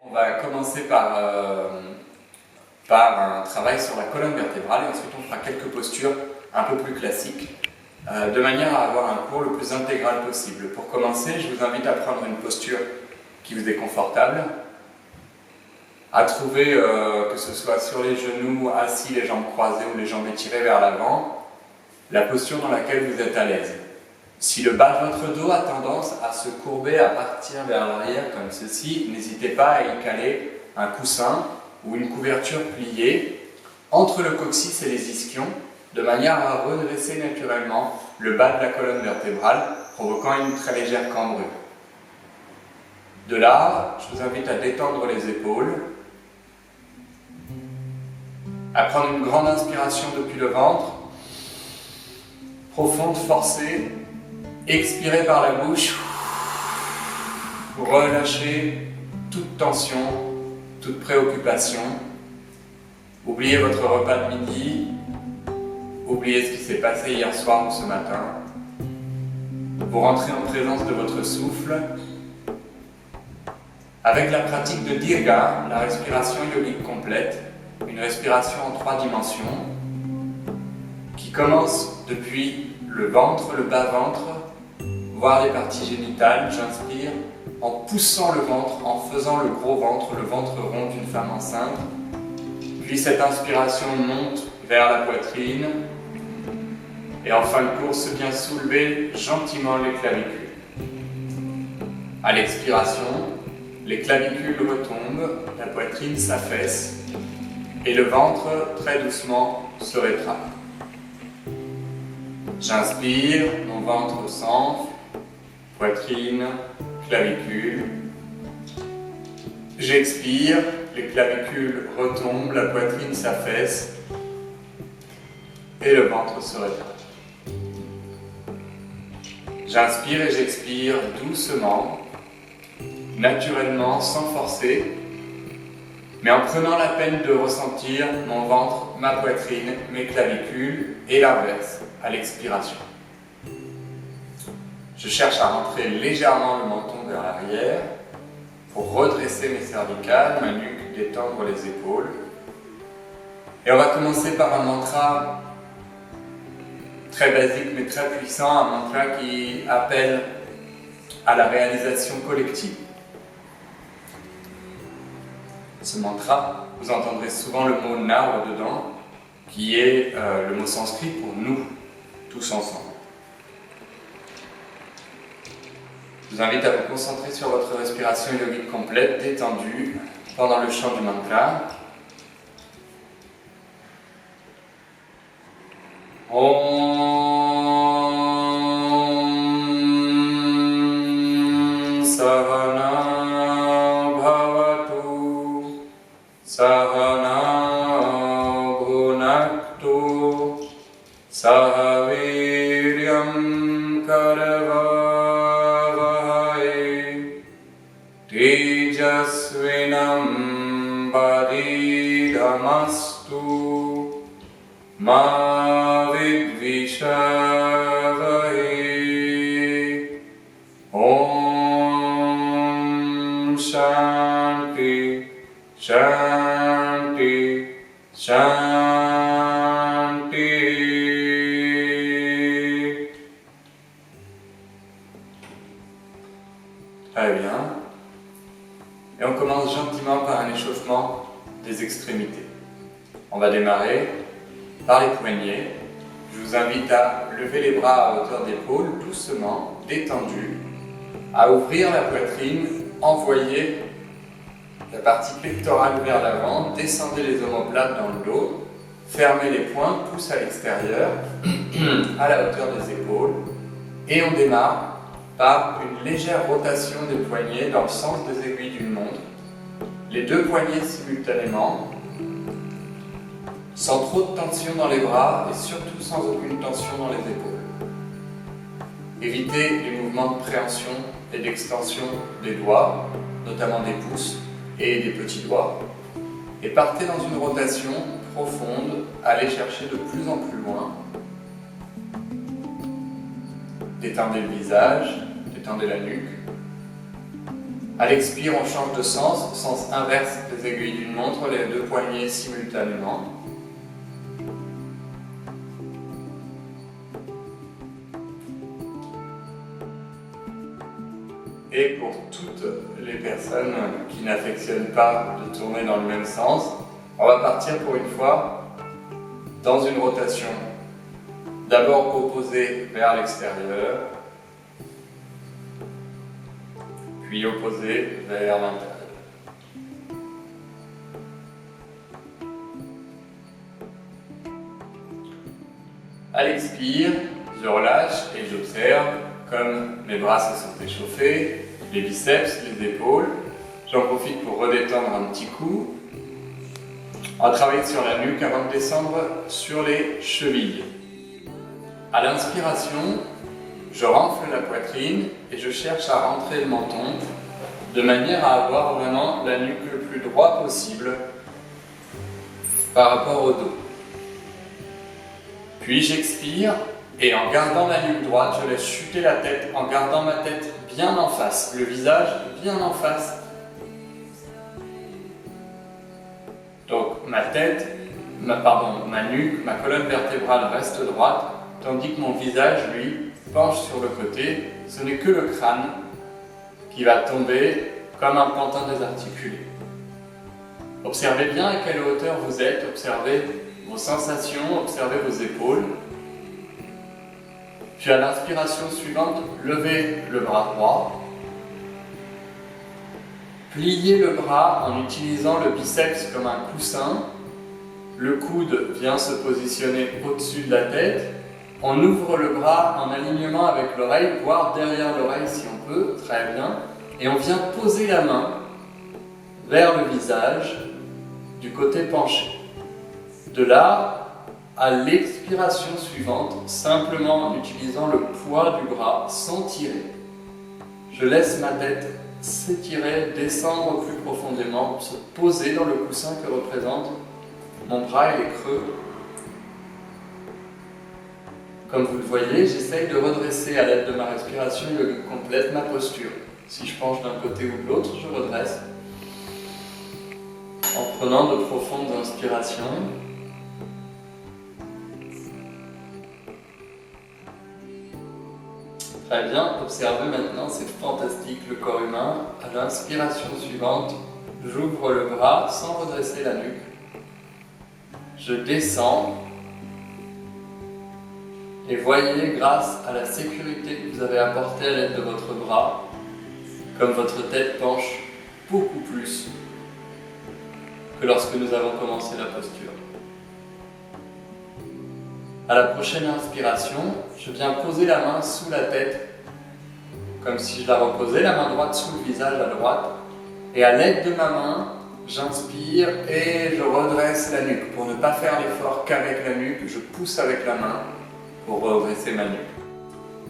On va commencer par un travail sur la colonne vertébrale et ensuite on fera quelques postures un peu plus classiques de manière à avoir un cours le plus intégral possible. Pour commencer, je vous invite à prendre une posture qui vous est confortable, à trouver que ce soit sur les genoux, assis, les jambes croisées ou les jambes étirées vers l'avant, la posture dans laquelle vous êtes à l'aise. Si le bas de votre dos a tendance à se courber, à partir vers l'arrière comme ceci, n'hésitez pas à y caler un coussin ou une couverture pliée entre le coccyx et les ischions, de manière à redresser naturellement le bas de la colonne vertébrale, provoquant une très légère cambrure. De là, je vous invite à détendre les épaules, à prendre une grande inspiration depuis le ventre, profonde, forcée. Expirez par la bouche, relâchez toute tension, toute préoccupation. Oubliez votre repas de midi, oubliez ce qui s'est passé hier soir ou ce matin. Vous rentrez en présence de votre souffle. Avec la pratique de Dirga, la respiration yogique complète, une respiration en 3 dimensions, qui commence depuis le ventre, le bas-ventre, voire les parties génitales. J'inspire en poussant le ventre, en faisant le gros ventre, le ventre rond d'une femme enceinte. Puis cette inspiration monte vers la poitrine. Et en fin de course, bien soulever gentiment les clavicules. À l'expiration, les clavicules retombent, la poitrine s'affaisse et le ventre, très doucement, se rétracte. J'inspire, mon ventre s'enfle, poitrine, clavicule. J'expire, les clavicules retombent, la poitrine s'affaisse et le ventre se rétracte. J'inspire et j'expire doucement, naturellement, sans forcer, mais en prenant la peine de ressentir mon ventre, ma poitrine, mes clavicules et l'inverse à l'expiration. Je cherche à rentrer légèrement le menton vers l'arrière pour redresser mes cervicales, ma nuque, détendre les épaules. Et on va commencer par un mantra très basique mais très puissant, un mantra qui appelle à la réalisation collective. Ce mantra, vous entendrez souvent le mot Na dedans, qui est le mot sanskrit pour nous, tous ensemble. Je vous invite à vous concentrer sur votre respiration yogique complète, détendue, pendant le chant du mantra. Om Sahana Bhavatu Sahana Bhunaktu Sahaviryam Karavavahai Tejasvinam Vadidhamastu Ma Vidvishavahe. Om Shanti Shanti Shanti. Très bien. Et on commence gentiment par un échauffement des extrémités. On va démarrer par les poignets. Je vous invite à lever les bras à hauteur d'épaule, doucement, détendu, à ouvrir la poitrine, envoyer la partie pectorale vers l'avant, descendez les omoplates dans le dos, fermez les poings, pouce à l'extérieur, à la hauteur des épaules, et on démarre par une légère rotation des poignets dans le sens des aiguilles d'une montre, les 2 poignets simultanément, sans trop de tension dans les bras et surtout sans aucune tension dans les épaules. Évitez les mouvements de préhension et d'extension des doigts, notamment des pouces et des petits doigts, et partez dans une rotation profonde, allez chercher de plus en plus loin. Détendez le visage, détendez la nuque. À l'expire, on change de sens inverse des aiguilles d'une montre, les deux poignets simultanément. Et pour toutes les personnes qui n'affectionnent pas de tourner dans le même sens, on va partir pour une fois dans une rotation d'abord opposée vers l'extérieur, puis opposée vers l'intérieur. À l'expire, je relâche et j'observe comme mes bras se sont échauffés, les biceps, les épaules. J'en profite pour redétendre un petit coup. On va travailler sur la nuque avant de descendre sur les chevilles. À l'inspiration, je renfle la poitrine et je cherche à rentrer le menton de manière à avoir vraiment la nuque le plus droit possible par rapport au dos. Puis j'expire et en gardant la nuque droite, je laisse chuter la tête en gardant ma tête bien en face, le visage bien en face. Donc ma nuque, ma colonne vertébrale reste droite, tandis que mon visage, lui, penche sur le côté. Ce n'est que le crâne qui va tomber comme un pantin désarticulé. Observez bien à quelle hauteur vous êtes, observez vos sensations, observez vos épaules. Puis à l'inspiration suivante, levez le bras droit. Pliez le bras en utilisant le biceps comme un coussin. Le coude vient se positionner au-dessus de la tête. On ouvre le bras en alignement avec l'oreille, voire derrière l'oreille si on peut, très bien. Et on vient poser la main vers le visage du côté penché. De là à l'expiration suivante, simplement en utilisant le poids du bras sans tirer. Je laisse ma tête s'étirer, descendre plus profondément, se poser dans le coussin que représente mon bras et les creux. Comme vous le voyez, j'essaye de redresser à l'aide de ma respiration yogique complète ma posture. Si je penche d'un côté ou de l'autre, je redresse en prenant de profondes inspirations. Très bien, observez maintenant, c'est fantastique le corps humain. À l'inspiration suivante, j'ouvre le bras sans redresser la nuque. Je descends. Et voyez, grâce à la sécurité que vous avez apportée à l'aide de votre bras, comme votre tête penche beaucoup plus que lorsque nous avons commencé la posture. À la prochaine inspiration, je viens poser la main sous la tête, comme si je la reposais, la main droite sous le visage à droite. Et à l'aide de ma main, j'inspire et je redresse la nuque. Pour ne pas faire l'effort qu'avec la nuque, je pousse avec la main pour redresser ma nuque.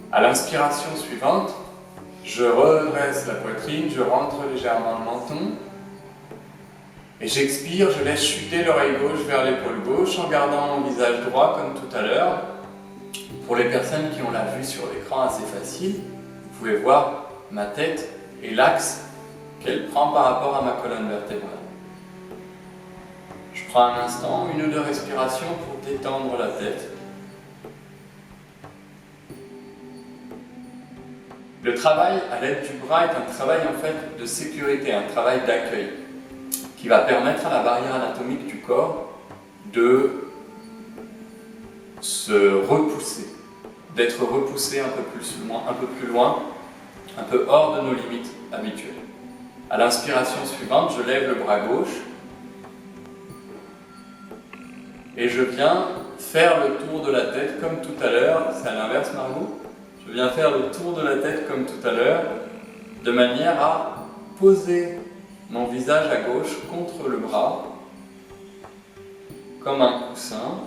À l'inspiration suivante, je redresse la poitrine, je rentre légèrement le menton. Et j'expire, je laisse chuter l'oreille gauche vers l'épaule gauche en gardant mon visage droit comme tout à l'heure. Pour les personnes qui ont la vue sur l'écran assez facile, vous pouvez voir ma tête et l'axe qu'elle prend par rapport à ma colonne vertébrale. Je prends un instant, 1 ou 2 respirations pour détendre la tête. Le travail à l'aide du bras est un travail en fait de sécurité, un travail d'accueil qui va permettre à la barrière anatomique du corps de se repousser, d'être repoussé un peu plus loin, un peu hors de nos limites habituelles. À l'inspiration suivante, je lève le bras gauche et je viens faire le tour de la tête comme tout à l'heure. C'est à l'inverse, Margot. Je viens faire le tour de la tête comme tout à l'heure, de manière à poser mon visage à gauche contre le bras, comme un coussin.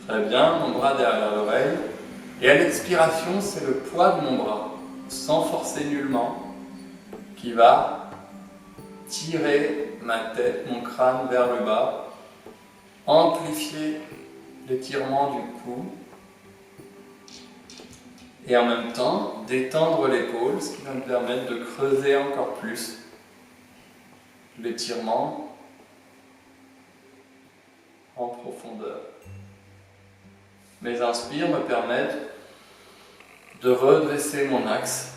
Très bien, mon bras derrière l'oreille. Et à l'expiration, c'est le poids de mon bras, sans forcer nullement, qui va tirer ma tête, mon crâne vers le bas, amplifier l'étirement du cou. Et en même temps, détendre l'épaule, ce qui va me permettre de creuser encore plus l'étirement en profondeur. Mes inspires me permettent de redresser mon axe.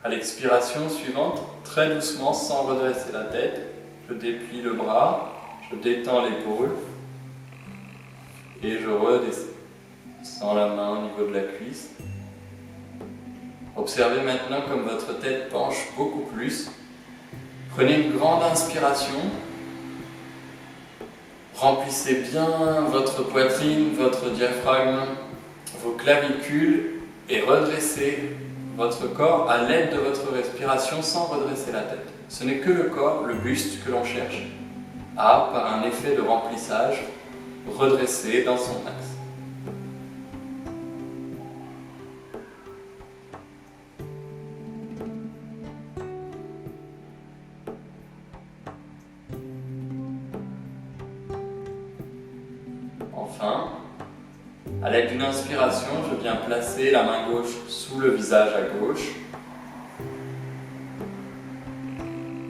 À l'expiration suivante, très doucement, sans redresser la tête, je déplie le bras, je détends l'épaule et je redescends la main au niveau de la cuisse. Observez maintenant comme votre tête penche beaucoup plus. Prenez une grande inspiration. Remplissez bien votre poitrine, votre diaphragme, vos clavicules et redressez votre corps à l'aide de votre respiration sans redresser la tête. Ce n'est que le corps, le buste que l'on cherche à, par un effet de remplissage, redresser dans son axe. Enfin, à l'aide d'une inspiration, je viens placer la main gauche sous le visage à gauche.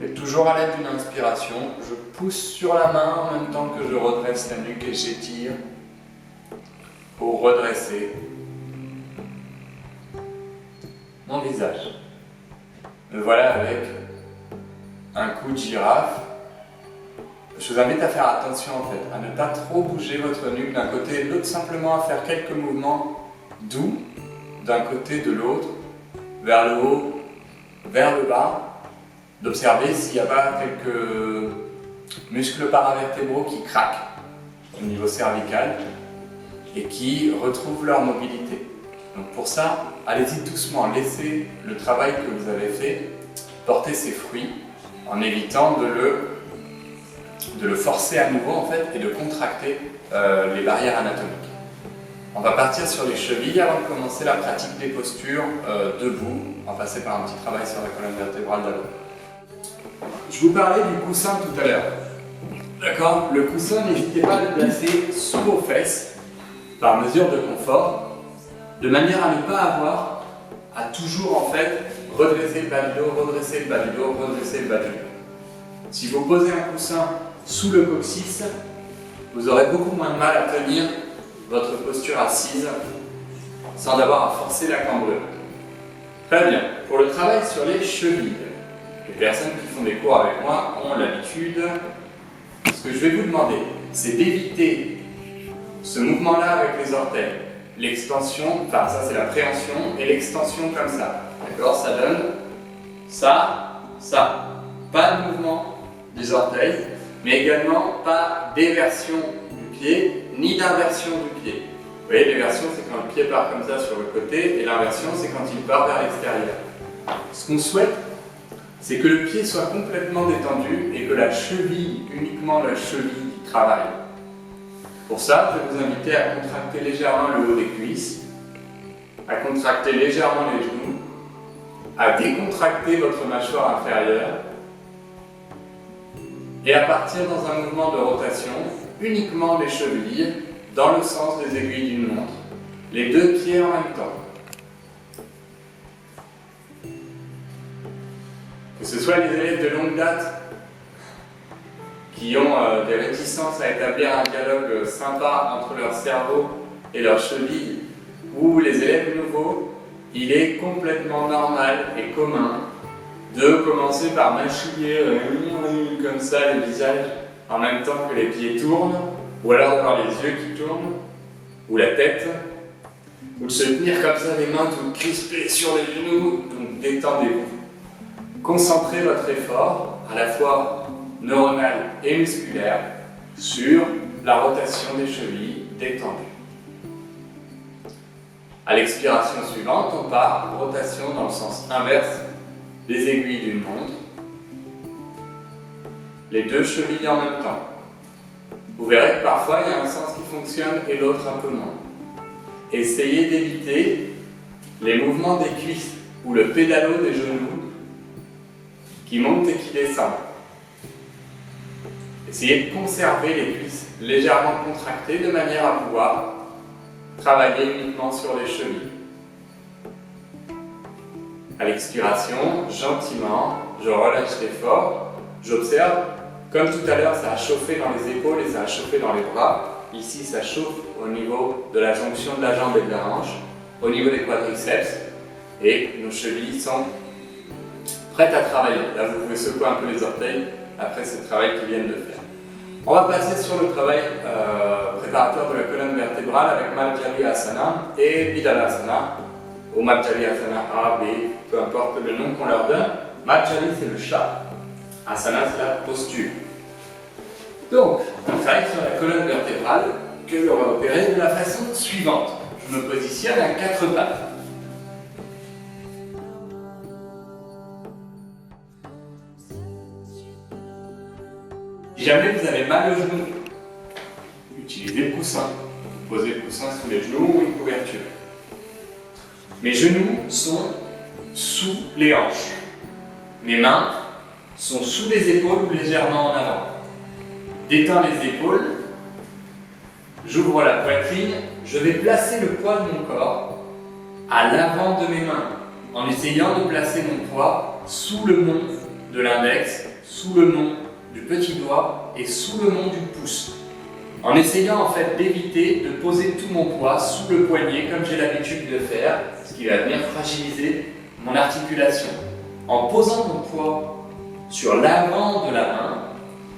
Et toujours à l'aide d'une inspiration, je pousse sur la main en même temps que je redresse la nuque et j'étire pour redresser mon visage. Me voilà avec un coup de girafe. Je vous invite à faire attention en fait, à ne pas trop bouger votre nuque d'un côté et de l'autre, simplement à faire quelques mouvements doux d'un côté de l'autre, vers le haut, vers le bas, d'observer s'il n'y a pas quelques muscles paravertébraux qui craquent au niveau cervical et qui retrouvent leur mobilité. Donc pour ça, allez-y doucement, laissez le travail que vous avez fait porter ses fruits en évitant de le forcer à nouveau en fait et de contracter les barrières anatomiques. On va partir sur les chevilles avant de commencer la pratique des postures debout. On va passer par un petit travail sur la colonne vertébrale d'abord. Je vous parlais du coussin tout à l'heure. D'accord? Le coussin, n'hésitez pas à le placer sous vos fesses par mesure de confort, de manière à ne pas avoir à toujours en fait redresser le bas du dos, redresser le bas du dos, redresser le bas du dos. Si vous posez un coussin sous le coccyx, vous aurez beaucoup moins de mal à tenir votre posture assise sans avoir à forcer la cambrure. Très bien. Pour le travail sur les chevilles, les personnes qui font des cours avec moi ont l'habitude, ce que je vais vous demander, c'est d'éviter ce mouvement-là avec les orteils. L'extension, enfin ça c'est la préhension, et l'extension comme ça. D'accord? Ça donne ça, ça. Pas de mouvement des orteils, mais également pas d'éversion du pied, ni d'inversion du pied. Vous voyez, l'éversion c'est quand le pied part comme ça sur le côté, et l'inversion c'est quand il part vers l'extérieur. Ce qu'on souhaite, c'est que le pied soit complètement détendu et que la cheville, uniquement la cheville, travaille. Pour ça, je vais vous inviter à contracter légèrement le haut des cuisses, à contracter légèrement les genoux, à décontracter votre mâchoire inférieure et à partir dans un mouvement de rotation, uniquement les chevilles dans le sens des aiguilles d'une montre, les deux pieds en même temps. Que ce soit les élèves de longue date qui ont des réticences à établir un dialogue sympa entre leur cerveau et leurs chevilles, ou les élèves nouveaux, il est complètement normal et commun de commencer par mâchouiller comme ça le visage en même temps que les pieds tournent, ou alors d'avoir les yeux qui tournent, ou la tête, ou de se tenir comme ça les mains toutes crispées sur les genoux, donc détendez-vous. Concentrez votre effort, à la fois neuronal et musculaire, sur la rotation des chevilles détendues. À l'expiration suivante, on part rotation dans le sens inverse des aiguilles d'une montre, les deux chevilles en même temps. Vous verrez que parfois il y a un sens qui fonctionne et l'autre un peu moins. Essayez d'éviter les mouvements des cuisses ou le pédalo des genoux qui montent et qui descendent. Essayez de conserver les cuisses légèrement contractées de manière à pouvoir travailler uniquement sur les chevilles. À l'expiration, gentiment, je relâche l'effort, j'observe. Comme tout à l'heure, ça a chauffé dans les épaules et ça a chauffé dans les bras. Ici, ça chauffe au niveau de la jonction de la jambe et de la hanche, au niveau des quadriceps. Et nos chevilles sont prêtes à travailler. Là, vous pouvez secouer un peu les orteils après ce travail qu'ils viennent de faire. On va passer sur le travail préparatoire de la colonne vertébrale avec Madhya Asana et Vidalasana, ou Madhya Asana A, B, peu importe le nom qu'on leur donne. Madhya, c'est le chat. Asana, c'est la posture. Donc, on travaille sur la colonne vertébrale que l'on va opérer de la façon suivante. Je me positionne à 4 pattes. Si jamais vous avez mal au genou, utilisez le coussin. Posez le coussin sous les genoux ou une couverture. Mes genoux sont sous les hanches. Mes mains sont sous les épaules ou légèrement en avant. Détends les épaules, j'ouvre la poitrine, je vais placer le poids de mon corps à l'avant de mes mains, en essayant de placer mon poids sous le mont de l'index, sous le mont du petit doigt et sous le mont du pouce. En essayant en fait d'éviter de poser tout mon poids sous le poignet comme j'ai l'habitude de faire, ce qui va venir fragiliser mon articulation. En posant mon poids sur l'avant de la main,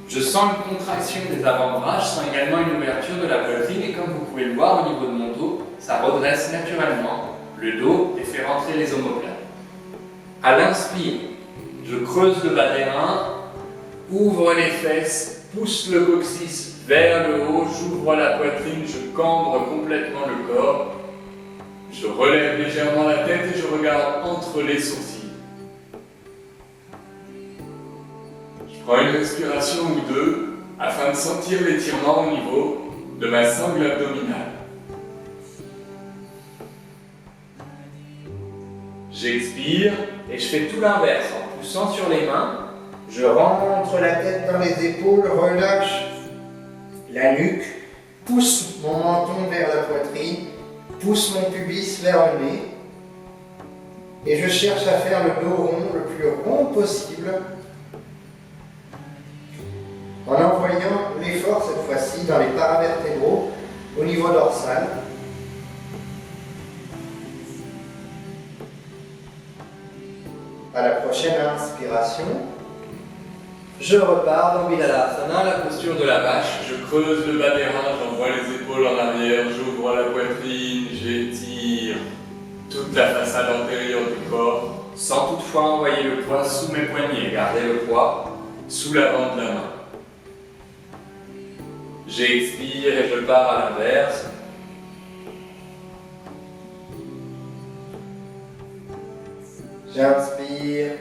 je sens une contraction des avant-bras, je sens également une ouverture de la poitrine et comme vous pouvez le voir au niveau de mon dos, ça redresse naturellement le dos et fait rentrer les omoplates. À l'inspire, je creuse le bas des reins, ouvre les fesses, pousse le coccyx vers le haut, j'ouvre la poitrine, je cambre complètement le corps, je relève légèrement la tête et je regarde entre les sourcils. Je prends une respiration ou deux afin de sentir l'étirement au niveau de ma sangle abdominale. J'expire et je fais tout l'inverse en poussant sur les mains. Je rentre la tête dans les épaules, relâche la nuque, pousse mon menton vers la poitrine, pousse mon pubis vers le nez et je cherche à faire le dos rond, le plus rond possible en envoyant l'effort cette fois-ci dans les paravertébraux au niveau dorsal. À la prochaine inspiration, je repars dans Vidalasana, la posture de la vache. Je creuse le bas des reins, j'envoie les épaules en arrière, j'ouvre la poitrine, j'étire toute la façade antérieure du corps, sans toutefois envoyer le poids sous mes poignets. Gardez le poids sous l'avant de la main. J'expire et je pars à l'inverse. J'inspire.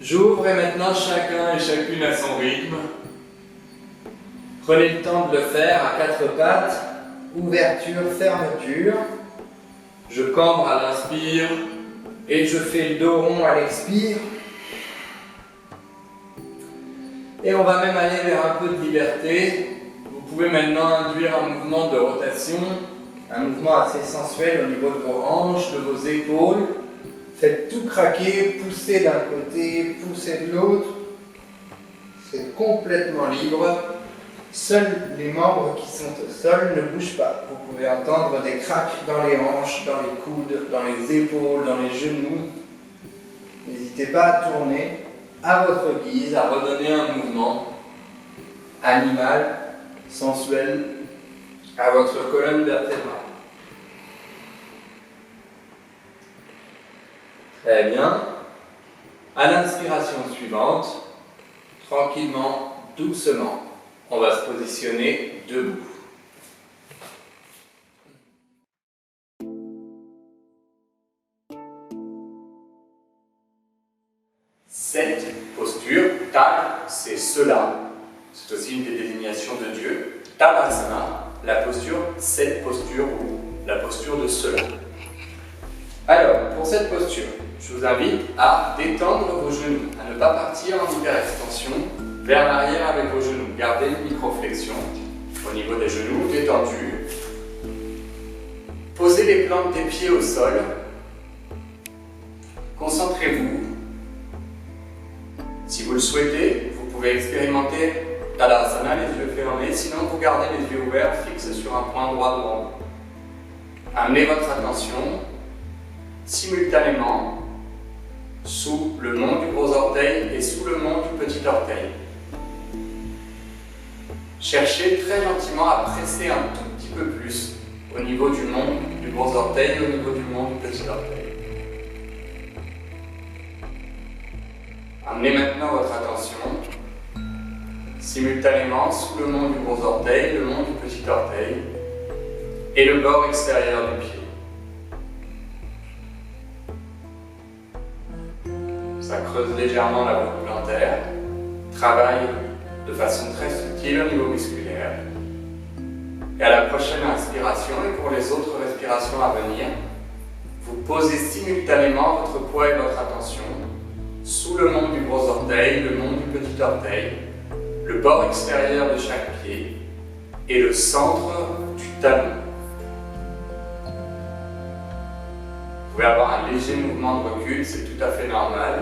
J'ouvre et maintenant chacun et chacune à son rythme. Prenez le temps de le faire à 4 pattes. Ouverture, fermeture. Je cambre à l'inspire et je fais le dos rond à l'expire. Et on va même aller vers un peu de liberté. Vous pouvez maintenant induire un mouvement de rotation, un mouvement assez sensuel au niveau de vos hanches, de vos épaules. Faites tout craquer, poussez d'un côté, poussez de l'autre. C'est complètement libre. Seuls les membres qui sont au sol ne bougent pas. Vous pouvez entendre des craques dans les hanches, dans les coudes, dans les épaules, dans les genoux. N'hésitez pas à tourner à votre guise, à redonner un mouvement animal, sensuel à votre colonne vertébrale. Très bien. À l'inspiration suivante, tranquillement, doucement, on va se positionner debout. Cette posture, tal, c'est cela. C'est aussi une des désignations de Dieu. Tadasana, la posture, cette posture ou la posture de cela. Alors, pour cette posture, je vous invite à détendre vos genoux, à ne pas partir en hyperextension vers l'arrière avec vos genoux. Gardez une microflexion au niveau des genoux détendus. Posez les plantes des pieds au sol. Concentrez-vous. Si vous le souhaitez, vous pouvez expérimenter Tadasana, les yeux fermés, sinon vous gardez les yeux ouverts, fixes sur un point droit devant vous. Amenez votre attention simultanément sous le mont du gros orteil et sous le mont du petit orteil. Cherchez très gentiment à presser un tout petit peu plus au niveau du mont du gros orteil et au niveau du mont du petit orteil. Amenez maintenant votre attention simultanément sous le mont du gros orteil, le mont du petit orteil et le bord extérieur du pied. Ça creuse légèrement la voûte plantaire, travaille de façon très subtile au niveau musculaire. Et à la prochaine inspiration et pour les autres respirations à venir, vous posez simultanément votre poids et votre attention sous le mont du gros orteil, le mont du petit orteil, le bord extérieur de chaque pied et le centre du talon. Vous pouvez avoir un léger mouvement de recul, c'est tout à fait normal.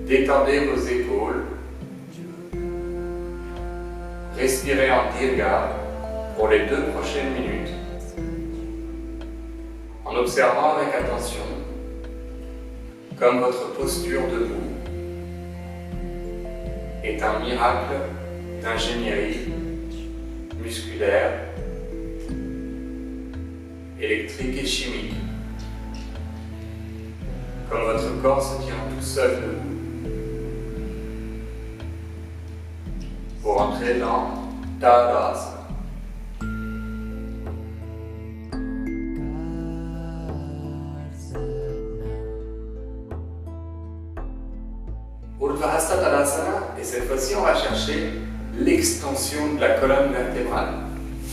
Détendez vos épaules. Respirez en dirga pour les 2 prochaines minutes, en observant avec attention comme votre posture debout est un miracle d'ingénierie musculaire, électrique et chimique. Comme votre corps se tient tout seul debout. Pour entrer dans Tadasana. Urdhva Tadasana, et cette fois-ci on va chercher l'extension de la colonne vertébrale.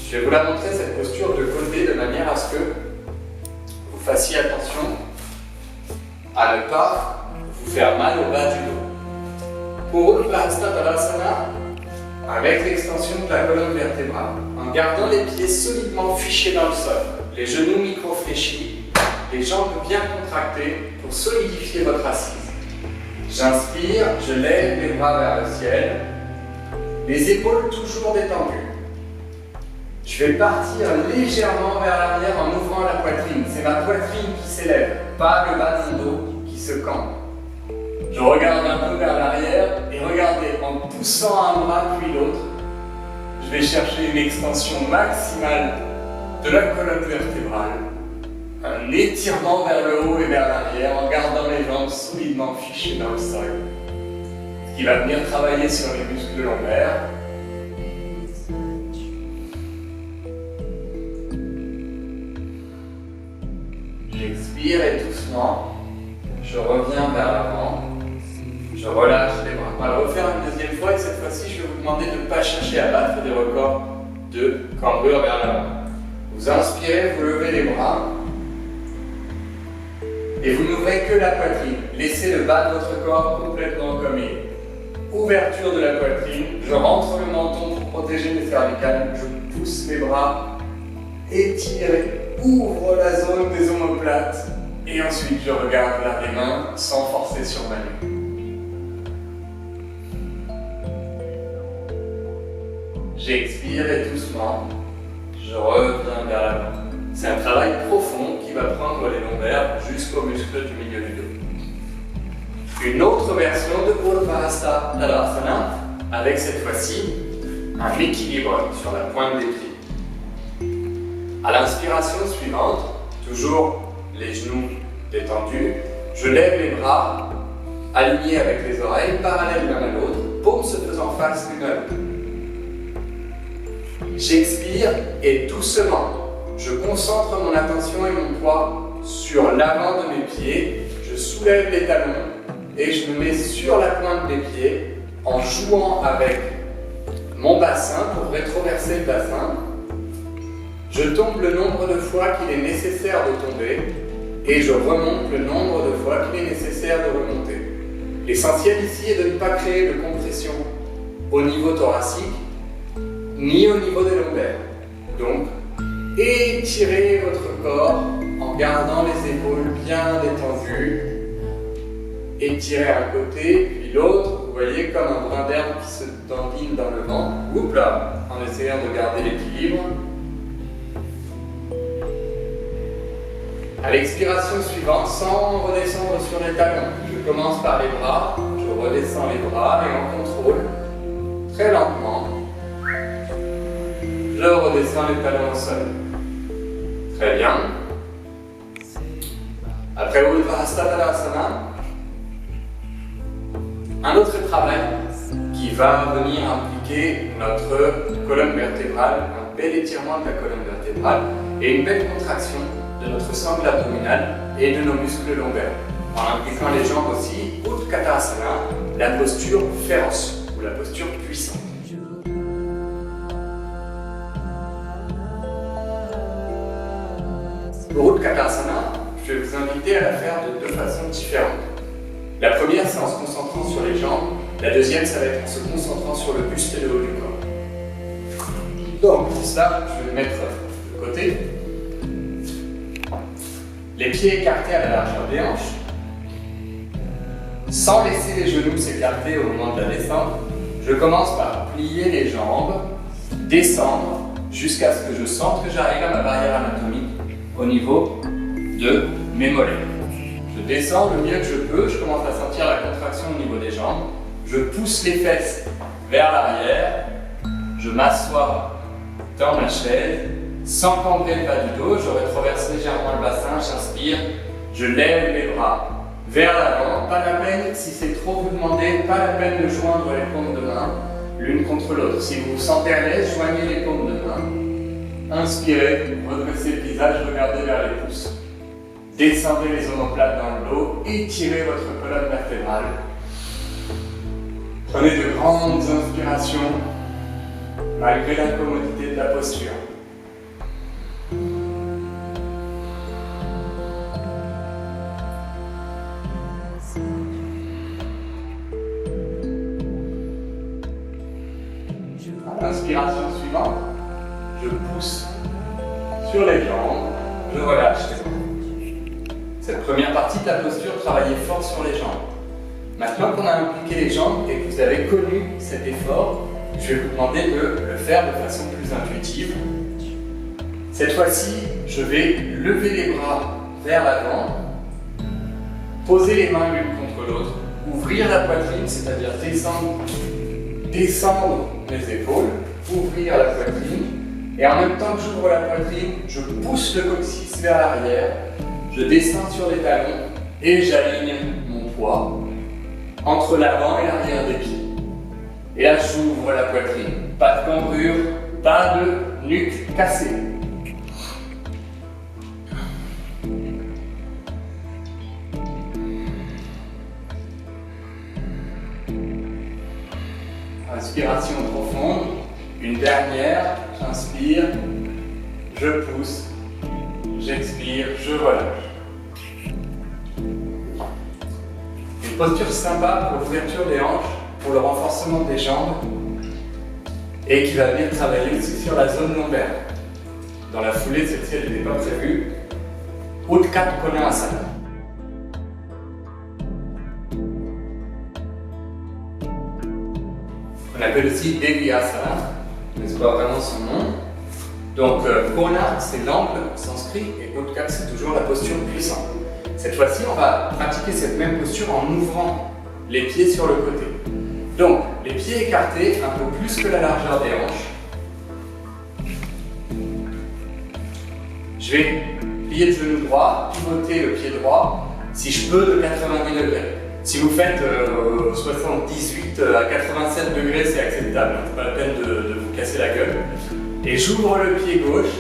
Je vais vous la montrer cette posture de côté de manière à ce que vous fassiez attention à ne pas vous faire mal au bas du dos. Pour Urdhva Tadasana, avec l'extension de la colonne vertébrale, en gardant les pieds solidement fichés dans le sol, les genoux micro-fléchis, les jambes bien contractées pour solidifier votre assise. J'inspire, je lève les bras vers le ciel, les épaules toujours détendues. Je vais partir légèrement vers l'arrière en ouvrant la poitrine. C'est ma poitrine qui s'élève, pas le bas de mon dos qui se campe. Je regarde un peu vers l'arrière et regardez, en poussant un bras puis l'autre, je vais chercher une extension maximale de la colonne vertébrale. Un étirement vers le haut et vers l'arrière en gardant les jambes solidement fichées dans le sol. Ce qui va venir travailler sur les muscles lombaires. J'expire et doucement, je reviens vers l'avant. Je relâche les bras. On va le refaire une deuxième fois et cette fois-ci, je vais vous demander de ne pas chercher à battre des records de cambrure vers l'avant. Vous inspirez, vous levez les bras et vous n'ouvrez que la poitrine. Laissez le bas de votre corps complètement comme il est. Ouverture de la poitrine, je rentre le menton pour protéger les cervicales, je pousse les bras, étire, ouvre la zone des omoplates et ensuite je regarde vers les mains sans forcer sur ma nuque. J'expire et doucement, je reviens vers l'avant. C'est un travail profond qui va prendre les lombaires jusqu'aux muscles du milieu du dos. Une autre version de Urdhva Tadasana avec cette fois-ci un équilibre sur la pointe des pieds. À l'inspiration suivante, toujours les genoux détendus, je lève les bras alignés avec les oreilles, parallèles l'un à l'autre, paumes se faisant face l'une à l'autre. J'expire et doucement, je concentre mon attention et mon poids sur l'avant de mes pieds, je soulève les talons et je me mets sur la pointe des pieds en jouant avec mon bassin pour rétroverser le bassin. Je tombe le nombre de fois qu'il est nécessaire de tomber et je remonte le nombre de fois qu'il est nécessaire de remonter. L'essentiel ici est de ne pas créer de compression au niveau thoracique ni au niveau des lombaires. Donc, étirez votre corps en gardant les épaules bien détendues. Étirez un côté, puis l'autre, vous voyez, comme un brin d'herbe qui se dandine dans le vent. Oups là, en essayant de garder l'équilibre. À l'expiration suivante, sans redescendre sur les talons, je commence par les bras, je redescends les bras et en contrôle, très lentement, je redescends les talons au sol. Très bien. Après Urdhva Tadasana, un autre travail qui va venir impliquer notre colonne vertébrale, un bel étirement de la colonne vertébrale et une belle contraction de notre sangle abdominal et de nos muscles lombaires. En impliquant les jambes aussi, Utkatasana, la posture féroce ou la posture puissante. Pour Utkatasana, je vais vous inviter à la faire de deux façons différentes. La première, c'est en se concentrant sur les jambes. La deuxième, ça va être en se concentrant sur le buste et le haut du corps. Donc, pour cela, je vais mettre de côté. Les pieds écartés à la largeur des hanches. Sans laisser les genoux s'écarter au moment de la descente, je commence par plier les jambes, descendre, jusqu'à ce que je sente que j'arrive à ma barrière anatomique au niveau de mes mollets. Je descends le mieux que je peux, je commence à sentir la contraction au niveau des jambes, je pousse les fesses vers l'arrière, je m'assois dans ma chaise, sans cambrer le bas du dos, je rétroverse légèrement le bassin, j'inspire, je lève les bras vers l'avant, pas la peine, si c'est trop vous demandez, pas la peine de joindre les paumes de main l'une contre l'autre. Si vous vous sentez à l'aise, joignez les paumes de main, inspirez, redressez le visage, regardez vers les pouces. Descendez les omoplates dans le dos, étirez votre colonne vertébrale. Prenez de grandes inspirations, malgré l'incommodité de la posture. À l'inspiration suivante, je pousse sur les jambes, je relâche les bras. Cette première partie de la posture, travaillez fort sur les jambes. Maintenant qu'on a impliqué les jambes et que vous avez connu cet effort, je vais vous demander de le faire de façon plus intuitive. Cette fois-ci, je vais lever les bras vers l'avant, poser les mains l'une contre l'autre, ouvrir la poitrine, c'est-à-dire descendre les épaules, ouvrir la poitrine, et en même temps que j'ouvre la poitrine, je pousse le coccyx vers l'arrière, je descends sur les talons et j'aligne mon poids entre l'avant et l'arrière des pieds. Et là, j'ouvre la poitrine. Pas de cambrure, pas de nuque cassée. Inspiration profonde. Une dernière. J'inspire, je pousse, j'expire, je relâche. Une posture sympa pour l'ouverture des hanches, pour le renforcement des jambes et qui va venir travailler aussi sur la zone lombaire. Dans la foulée, celle-ci n'était pas prévue. Utkat Konasana. On appelle aussi Devyasana, mais c'est pas vraiment son nom. Donc Kona, c'est l'angle sanskrit et Utkat, c'est toujours la posture puissante. Cette fois-ci, on va pratiquer cette même posture en ouvrant les pieds sur le côté. Donc, les pieds écartés un peu plus que la largeur des hanches. Je vais plier le genou droit, pivoter le pied droit, si je peux, de 90 degrés. Si vous faites 78 à 87 degrés, c'est acceptable, c'est pas la peine de vous casser la gueule. Et j'ouvre le pied gauche,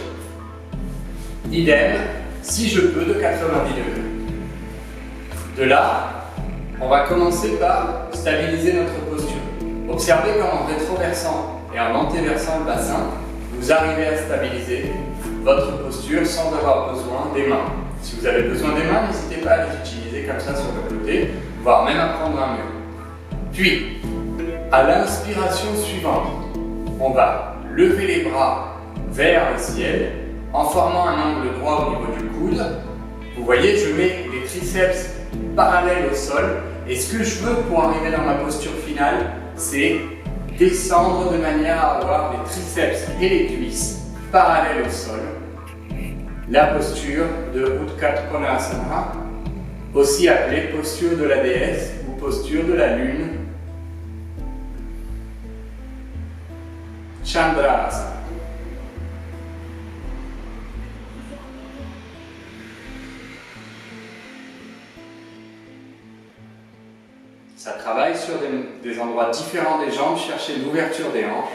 idem, si je peux, de 90 degrés. De là, on va commencer par stabiliser notre posture. Observez comment en rétroversant et en antéversant le bassin, vous arrivez à stabiliser votre posture sans avoir besoin des mains. Si vous avez besoin des mains, n'hésitez pas à les utiliser comme ça sur le côté, voire même à prendre un mur. Puis, à l'inspiration suivante, on va lever les bras vers le ciel en formant un angle droit au niveau du coude. Vous voyez, je mets les triceps parallèles au sol. Et ce que je veux pour arriver dans ma posture finale, c'est descendre de manière à avoir les triceps et les cuisses parallèles au sol. La posture de Utkat Konasana, aussi appelée posture de la déesse ou posture de la lune. Chandrasana. Ça travaille sur des endroits différents des jambes, cherchez l'ouverture des hanches.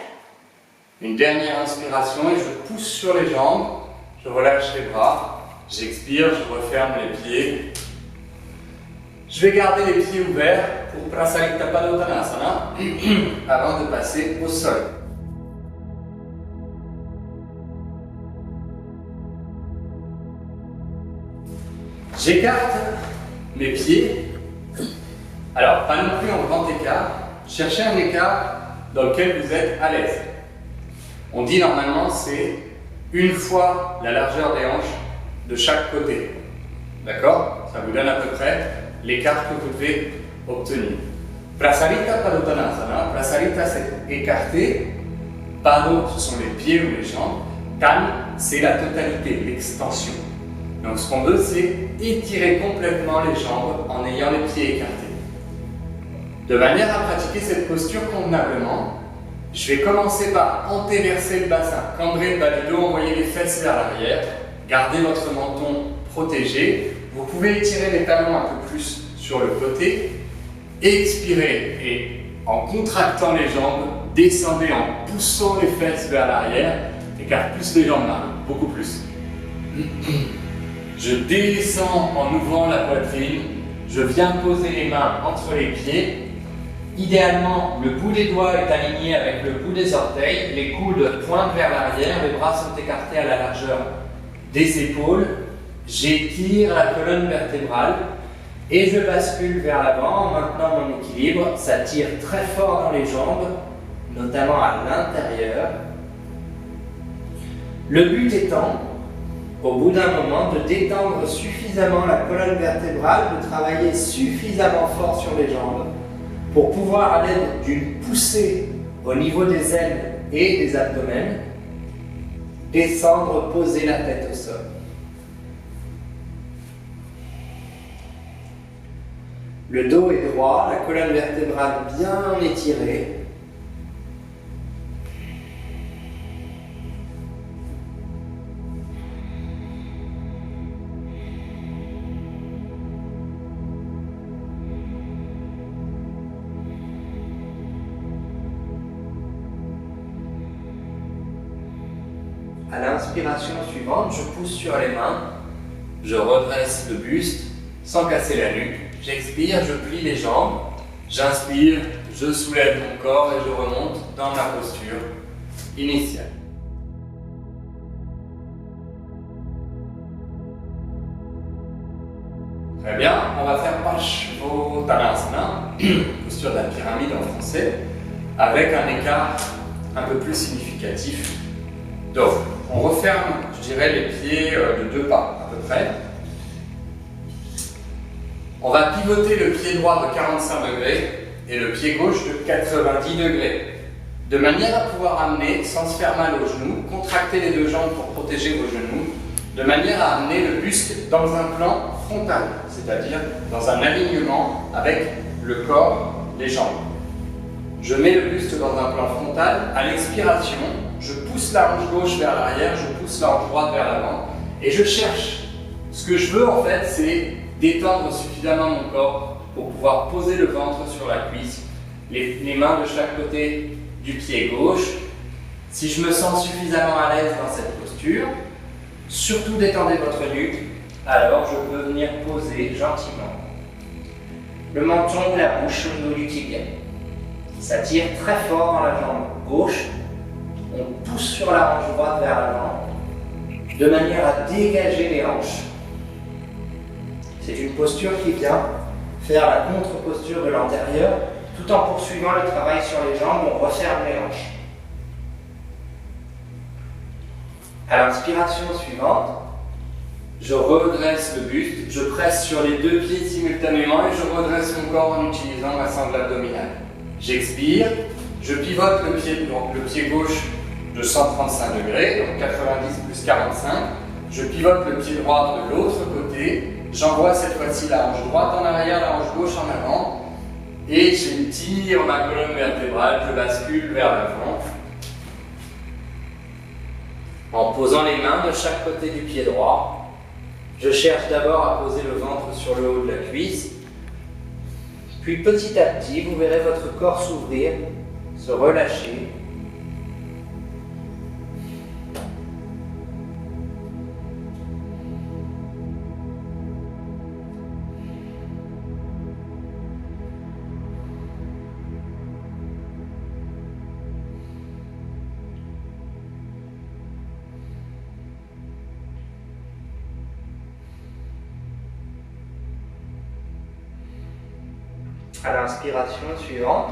Une dernière inspiration et je pousse sur les jambes, je relâche les bras, j'expire, je referme les pieds. Je vais garder les pieds ouverts pour Prasarita Padottanasana avant de passer au sol. J'écarte mes pieds. Alors, pas non plus en grand écart. Cherchez un écart dans lequel vous êtes à l'aise. On dit normalement c'est une fois la largeur des hanches de chaque côté. D'accord? Ça vous donne à peu près l'écart que vous devez obtenir. Prasarita Padottanasana. Prasarita c'est écarté. Pado ce sont les pieds ou les jambes. Tan c'est la totalité, l'extension. Donc ce qu'on veut c'est étirer complètement les jambes en ayant les pieds écartés. De manière à pratiquer cette posture convenablement, je vais commencer par antéverser le bassin, cambrer le bas du dos, envoyer les fesses vers l'arrière, gardez votre menton protégé. Vous pouvez étirer les talons un peu plus sur le côté, expirez et en contractant les jambes, descendez en poussant les fesses vers l'arrière, écarte plus les jambes là, beaucoup plus. Je descends en ouvrant la poitrine, je viens poser les mains entre les pieds. Idéalement, le bout des doigts est aligné avec le bout des orteils, les coudes pointent vers l'arrière, les bras sont écartés à la largeur des épaules. J'étire la colonne vertébrale et je bascule vers l'avant en maintenant mon équilibre. Ça tire très fort dans les jambes, notamment à l'intérieur. Le but étant, au bout d'un moment, de détendre suffisamment la colonne vertébrale, de travailler suffisamment fort sur les jambes pour pouvoir, à l'aide d'une poussée au niveau des ailes et des abdomens, descendre, poser la tête au sol. Le dos est droit, la colonne vertébrale bien étirée. À l'inspiration suivante, je pousse sur les mains, je redresse le buste sans casser la nuque. J'expire, je plie les jambes, j'inspire, je soulève mon corps et je remonte dans ma posture initiale. Très bien, on va faire Parsvottanasana, posture de la pyramide en français, avec un écart un peu plus significatif. Donc, on referme, je dirais, les pieds de 2 pas à peu près. On va pivoter le pied droit de 45 degrés et le pied gauche de 90 degrés. De manière à pouvoir amener, sans se faire mal aux genoux, contracter les 2 jambes pour protéger vos genoux, de manière à amener le buste dans un plan frontal, c'est-à-dire dans un alignement avec le corps, les jambes. Je mets le buste dans un plan frontal. À l'expiration, je pousse la hanche gauche vers l'arrière, je pousse la hanche droite vers l'avant et je cherche. Ce que je veux en fait, c'est détendre suffisamment mon corps pour pouvoir poser le ventre sur la cuisse, les mains de chaque côté du pied gauche. Si je me sens suffisamment à l'aise dans cette posture, surtout détendez votre nuque, alors je peux venir poser gentiment le menton ou la bouche au niveau du tibia. Ça tire très fort dans la jambe gauche. On pousse sur la hanche droite vers l'avant, de manière à dégager les hanches. C'est une posture qui vient faire la contre-posture de l'antérieur, tout en poursuivant le travail sur les jambes, on referme les hanches. À l'inspiration suivante, je redresse le buste, je presse sur les deux pieds simultanément et je redresse mon corps en utilisant ma sangle abdominale. J'expire, je pivote le pied gauche de 135 degrés, donc 90 plus 45. Je pivote le pied droit de l'autre côté, j'envoie cette fois-ci la hanche droite en arrière, la hanche gauche en avant, et j'étire ma colonne vertébrale, je bascule vers l'avant, en posant les mains de chaque côté du pied droit. Je cherche d'abord à poser le ventre sur le haut de la cuisse, puis petit à petit, vous verrez votre corps s'ouvrir, se relâcher. À l'inspiration suivante,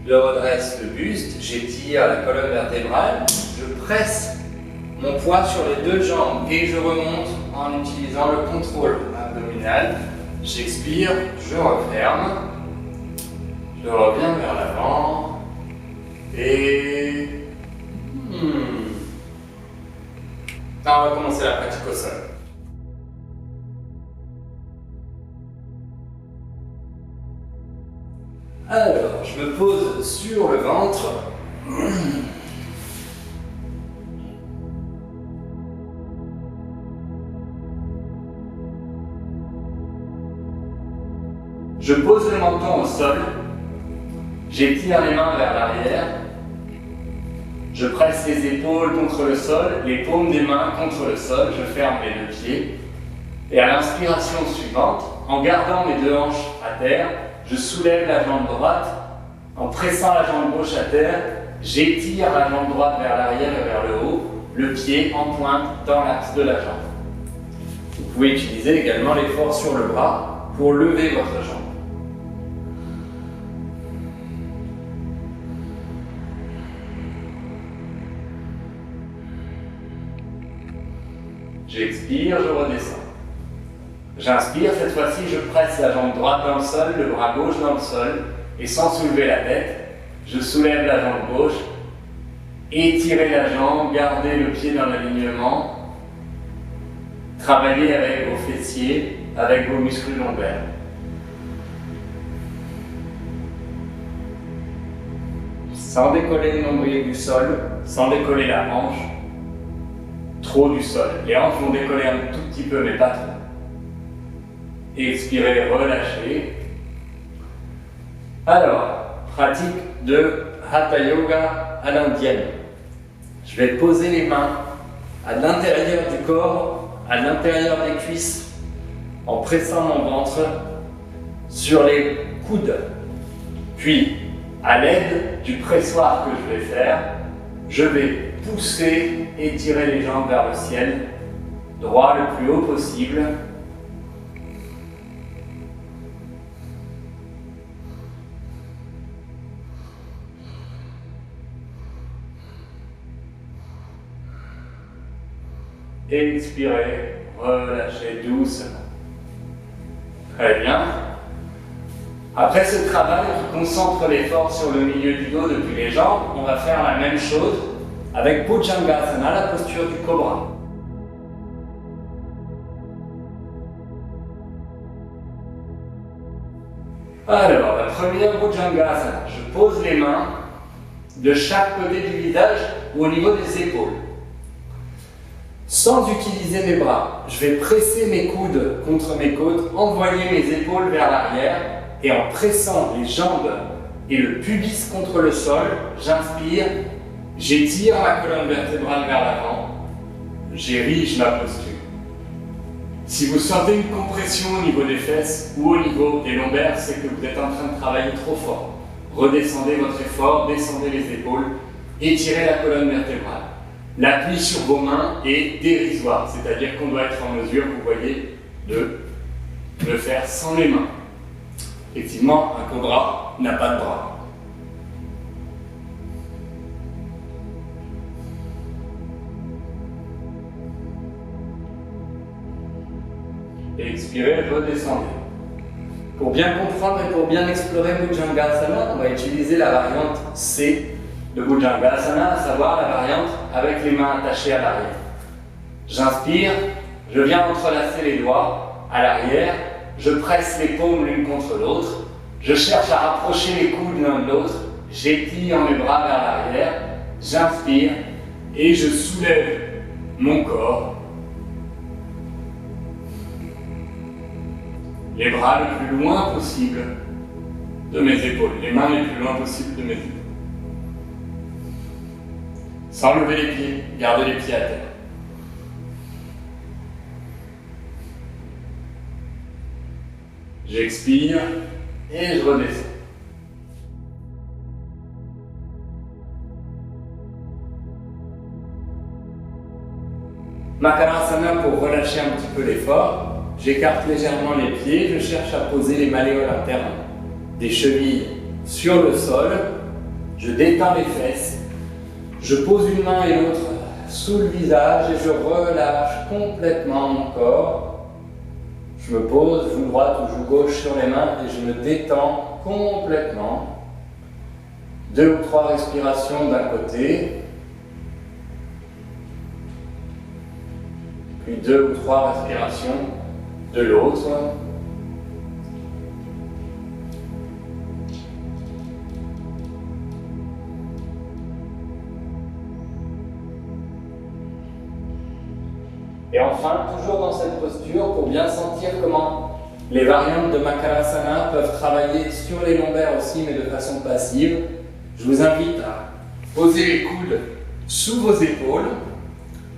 je redresse le buste, j'étire la colonne vertébrale, je presse mon poids sur les deux jambes et je remonte en utilisant le contrôle abdominal. J'expire, je referme, je reviens vers l'avant et... On va commencer la pratique au sol. Alors, je me pose sur le ventre. Je pose le menton au sol. J'étire les mains vers l'arrière. Je presse les épaules contre le sol, les paumes des mains contre le sol. Je ferme les deux pieds. Et à l'inspiration suivante, en gardant mes deux hanches à terre, je soulève la jambe droite, en pressant la jambe gauche à terre, j'étire la jambe droite vers l'arrière et vers le haut, le pied en pointe dans l'axe de la jambe. Vous pouvez utiliser également l'effort sur le bras pour lever votre jambe. J'expire, je redescends. J'inspire, cette fois-ci je presse la jambe droite dans le sol, le bras gauche dans le sol, et sans soulever la tête, je soulève la jambe gauche, étirez la jambe, gardez le pied dans l'alignement, travaillez avec vos fessiers, avec vos muscles lombaires. Sans décoller le nombril du sol, sans décoller la hanche, trop du sol. Les hanches vont décoller un tout petit peu, mais pas trop. Expirez, relâchez. Alors, pratique de Hatha Yoga à l'indienne. Je vais poser les mains à l'intérieur du corps, à l'intérieur des cuisses, en pressant mon ventre sur les coudes. Puis, à l'aide du pressoir que je vais faire, je vais pousser et tirer les jambes vers le ciel, droit le plus haut possible. Expirez, relâchez doucement. Très bien. Après ce travail qui concentre l'effort sur le milieu du dos depuis les jambes, on va faire la même chose avec Bhujangasana, la posture du cobra. Alors, la première Bhujangasana, je pose les mains de chaque côté du visage ou au niveau des épaules. Sans utiliser mes bras, je vais presser mes coudes contre mes côtes, envoyer mes épaules vers l'arrière et en pressant les jambes et le pubis contre le sol, j'inspire, j'étire ma colonne vertébrale vers l'avant, j'érige ma posture. Si vous sentez une compression au niveau des fesses ou au niveau des lombaires, c'est que vous êtes en train de travailler trop fort. Redescendez votre effort, descendez les épaules, étirez la colonne vertébrale. L'appui sur vos mains est dérisoire, c'est-à-dire qu'on doit être en mesure, vous voyez, de le faire sans les mains. Effectivement, un cobra n'a pas de bras. expirez, redescendez. Pour bien comprendre et pour bien explorer Bhujangasana, on va utiliser la variante C de Bhujangasana, à savoir la variante avec les mains attachées à l'arrière. J'inspire, je viens entrelacer les doigts à l'arrière, je presse les paumes l'une contre l'autre, je cherche à rapprocher les coudes l'un de l'autre, j'étire mes bras vers l'arrière, j'inspire et je soulève mon corps. Les bras le plus loin possible de mes épaules, les mains les plus loin possible de mes épaules. Sans lever les pieds, gardez les pieds à terre. J'expire et je redescends. Makarasana pour relâcher un petit peu l'effort. J'écarte légèrement les pieds, je cherche à poser les malléoles internes des chevilles sur le sol. Je détends les fesses. Je pose une main et l'autre sous le visage et je relâche complètement mon corps. Je me pose, joue droite ou joue gauche sur les mains et je me détends complètement. 2 ou 3 respirations d'un côté. Puis 2 ou 3 respirations de l'autre. Et enfin, toujours dans cette posture, pour bien sentir comment les variantes de Makarasana peuvent travailler sur les lombaires aussi, mais de façon passive, je vous invite à poser les coudes sous vos épaules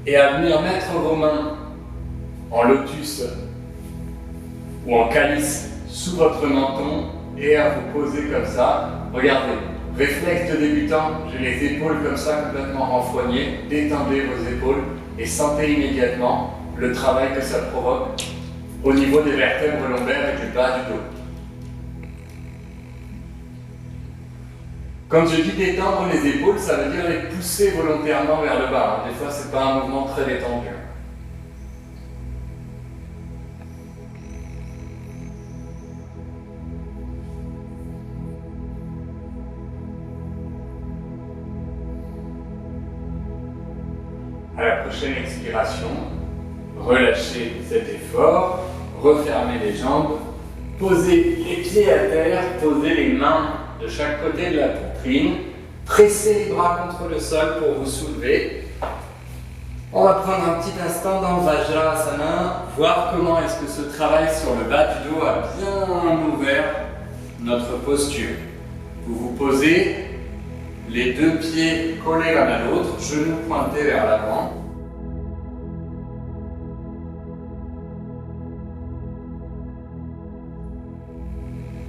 et à venir mettre vos mains en lotus ou en calice sous votre menton et à vous poser comme ça. Regardez, réflexe de débutant, j'ai les épaules comme ça complètement renfrognées, détendez vos épaules et sentez immédiatement le travail que ça provoque au niveau des vertèbres lombaires et du bas du dos. Quand je dis détendre les épaules, ça veut dire les pousser volontairement vers le bas. Des fois, ce n'est pas un mouvement très détendu. À la prochaine expiration, relâchez cet effort, refermez les jambes, posez les pieds à terre, posez les mains de chaque côté de la poitrine, pressez les bras contre le sol pour vous soulever. On va prendre un petit instant dans Vajrasana, voir comment est-ce que ce travail sur le bas du dos a bien ouvert notre posture. Vous vous posez, les 2 pieds collés l'un à l'autre, genoux pointés vers l'avant.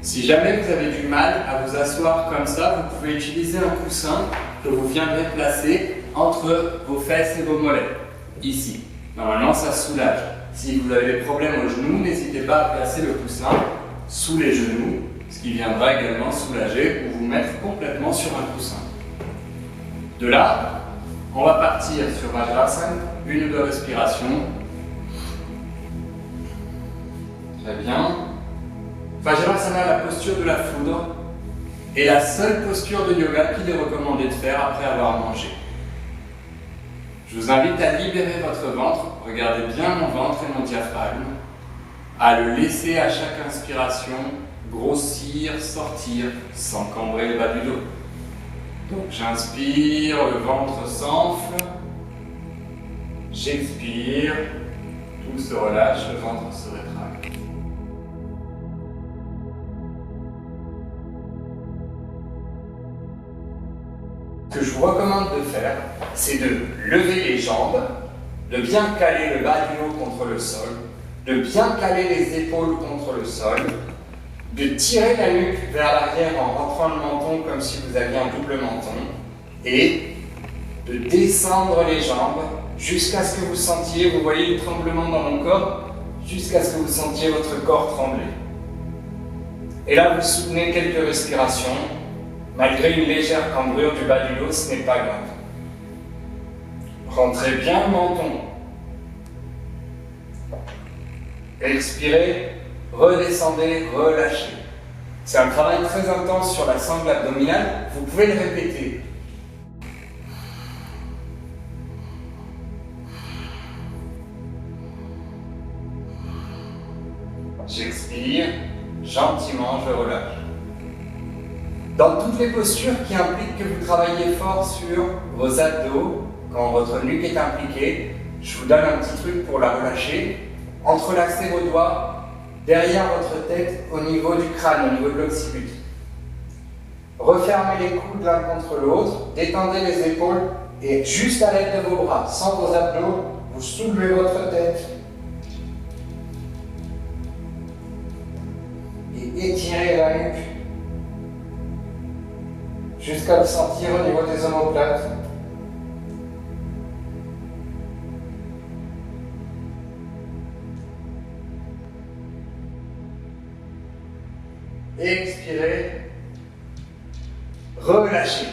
Si jamais vous avez du mal à vous asseoir comme ça, vous pouvez utiliser un coussin que vous viendrez placer entre vos fesses et vos mollets, ici. Normalement, ça soulage. Si vous avez des problèmes aux genoux, n'hésitez pas à placer le coussin sous les genoux, ce qui viendra également soulager ou vous mettre complètement sur un coussin. De là, on va partir sur Vajrasana, 1 ou 2 respirations. Très bien. Vajrasana, la posture de la foudre, est la seule posture de yoga qu'il est recommandé de faire après avoir mangé. Je vous invite à libérer votre ventre, regardez bien mon ventre et mon diaphragme, à le laisser à chaque inspiration grossir, sortir, sans cambrer le bas du dos. Donc j'inspire, le ventre s'enfle, j'expire, tout se relâche, le ventre se rétracte. Ce que je vous recommande de faire, c'est de lever les jambes, de bien caler le bas du dos contre le sol, de bien caler les épaules contre le sol, de tirer la nuque vers l'arrière en rentrant le menton comme si vous aviez un double menton, et de descendre les jambes jusqu'à ce que vous sentiez, vous voyez le tremblement dans mon corps, jusqu'à ce que vous sentiez votre corps trembler. Et là, vous soutenez quelques respirations. Malgré une légère cambrure du bas du dos, ce n'est pas grave. Rentrez bien le menton. Expirez, redescendez, relâchez. C'est un travail très intense sur la sangle abdominale, vous pouvez le répéter. J'expire, gentiment je relâche. Dans toutes les postures qui impliquent que vous travaillez fort sur vos abdos, quand votre nuque est impliquée, je vous donne un petit truc pour la relâcher. Entrelacez vos doigts derrière votre tête au niveau du crâne, au niveau de l'occiput. Refermez les coudes l'un contre l'autre, détendez les épaules et juste à l'aide de vos bras, sans vos abdos, vous soulevez votre tête et étirez la nuque jusqu'à le sentir au niveau des omoplates. Expirez, relâchez.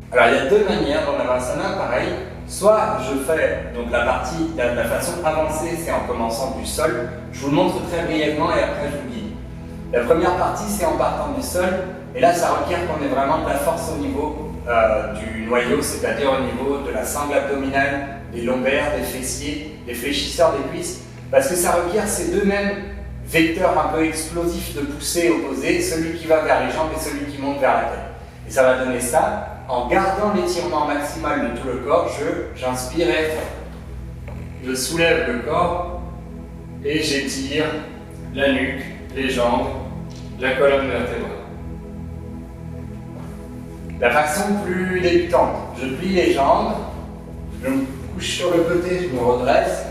Alors il y a deux manières dans Navasana, pareil. Soit je fais donc la partie, la façon avancée, c'est en commençant du sol. Je vous le montre très brièvement et après je vous guide. La première partie, c'est en partant du sol. Et là, ça requiert qu'on ait vraiment de la force au niveau du noyau, c'est-à-dire au niveau de la sangle abdominale, des lombaires, des fessiers, des fléchisseurs des cuisses, parce que ça requiert ces deux mêmes vecteurs un peu explosifs de poussée opposés, celui qui va vers les jambes et celui qui monte vers la tête. Et ça va donner ça. En gardant l'étirement maximal de tout le corps, j'inspire et je soulève le corps et j'étire la nuque, les jambes, la colonne vertébrale. La façon plus débutante, je plie les jambes, je me couche sur le côté, je me redresse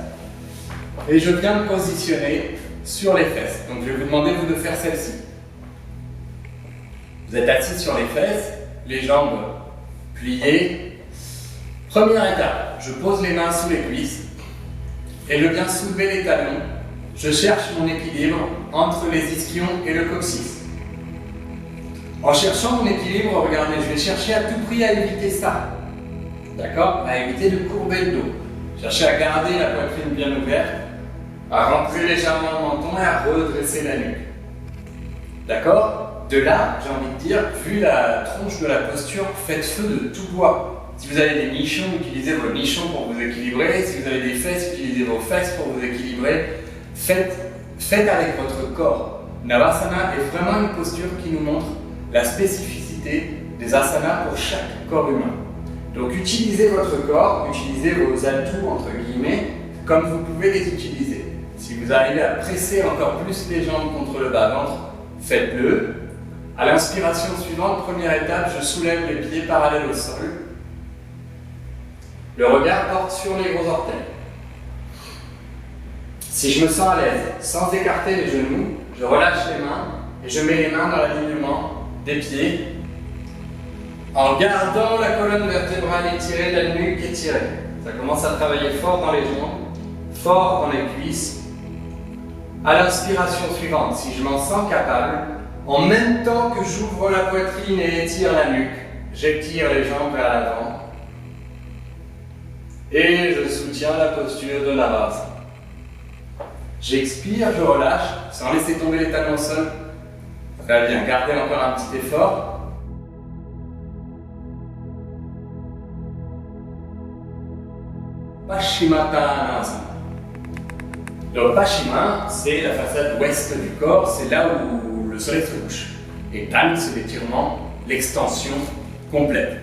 et je viens me positionner sur les fesses. Donc je vais vous demander vous de faire celle-ci. Vous êtes assis sur les fesses, les jambes pliées. Première étape, je pose les mains sous les cuisses et je viens soulever les talons. Je cherche mon équilibre entre les ischions et le coccyx. En cherchant mon équilibre, regardez, je vais chercher à tout prix à éviter ça. D'accord? À éviter de courber le dos. Chercher à garder la poitrine bien ouverte, à rentrer légèrement le menton et à redresser la nuque. D'accord? De là, j'ai envie de dire, vu la tronche de la posture, faites feu de tout bois. Si vous avez des nichons, utilisez vos nichons pour vous équilibrer. Si vous avez des fesses, utilisez vos fesses pour vous équilibrer. Faites avec votre corps. Navasana est vraiment une posture qui nous montre la spécificité des asanas pour chaque corps humain. Donc utilisez votre corps, utilisez vos atouts entre guillemets, comme vous pouvez les utiliser. Si vous arrivez à presser encore plus les jambes contre le bas-ventre, faites-le. À l'inspiration suivante, première étape, je soulève les pieds parallèles au sol. Le regard porte sur les gros orteils. Si je me sens à l'aise, sans écarter les genoux, je relâche les mains et je mets les mains dans l'alignement des pieds en gardant la colonne vertébrale étirée, la nuque étirée. Ça commence à travailler fort dans les jambes, fort dans les cuisses. À l'inspiration suivante, si je m'en sens capable, en même temps que j'ouvre la poitrine et étire la nuque, j'étire les jambes vers l'avant et je soutiens la posture de Navasana. J'expire, je relâche, sans laisser tomber les talons au sol. Très bien, gardez encore un petit effort. Paschimottanasana. Le Paschima, c'est la façade ouest du corps, c'est là où le soleil se couche. Et Tan, c'est l'étirement, l'extension complète.